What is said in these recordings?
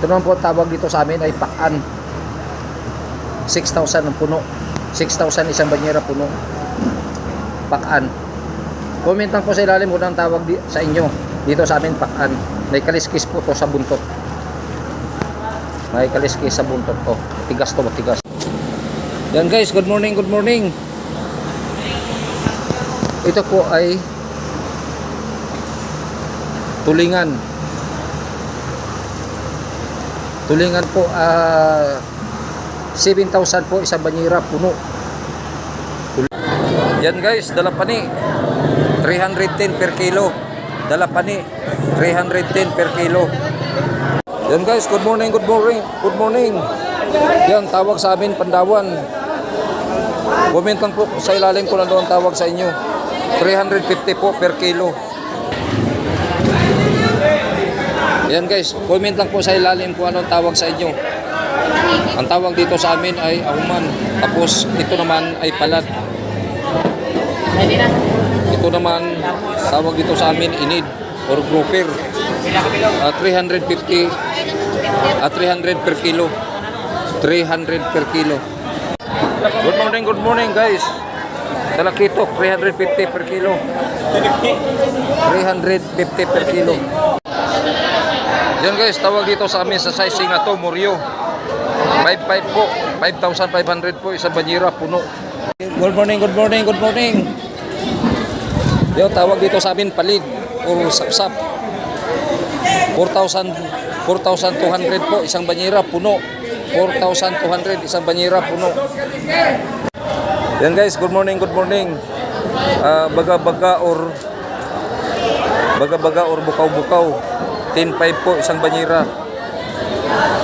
Ito naman po tawag dito sa amin ay pakan. 6,000 ang puno. 6,000 isang banyera puno. Pakan. Comment lang po sa ilalim kung ang tawag sa inyo. Dito sa amin pakan. May kaliskis po to sa buntot. May kaliskis sa buntot ko. Tigas to, matigas. Yan guys, good morning, good morning. Ito po ay tulingan. Tulingan po 7,000 po isang banyera puno. Yan guys, dalapani 310 per kilo. Dalapani 310 per kilo. Yan guys, good morning, good morning, good morning. Yan, tawag sa amin Pandawan. Comment lang po sa ilalim kung ano ang tawag sa inyo. 350 po per kilo. Yan guys, comment lang po sa ilalim kung ano ang tawag sa inyo. Ang tawag dito sa amin ay auman. Tapos ito naman ay palat. Ito naman tawag dito sa amin inid or grouper. 350 300 per kilo. 300 per kilo. Good morning guys. Talakitok 350 per kilo. 350 per kilo. Yan guys, tawag dito sa amin sa sizing na to, Moryo. 5,500 po. 5,500 po isang banyera puno. Good morning, good morning, good morning. Yung tawag dito sa amin palid o sapsap. 4,200 po isang banyera puno. 4,200 isang banyera puno. Yan guys, good morning, good morning. Baga-baga or bukaw-bukaw. 10,500 po isang banyera.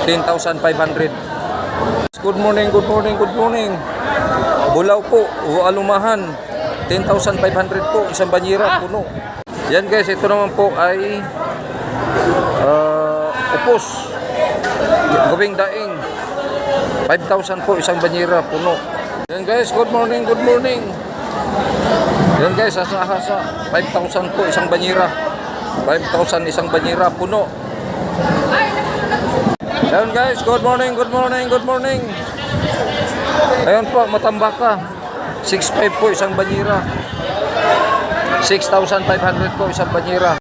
10,500. Good morning, good morning, good morning. Bulaw po o alumahan. 10,500 po isang banyera puno. Yan guys, ito naman po ay upos. Gawing daing. 5,000 po isang banyera puno. Yan guys, good morning, good morning. Yan guys, hasa-hasa. 5,000 po isang banyera. 5,000 isang banyera puno. Yan guys, good morning, good morning, good morning. Ayun po, Matambaka. 6,500 po isang banyera. 6,500 po isang banyera.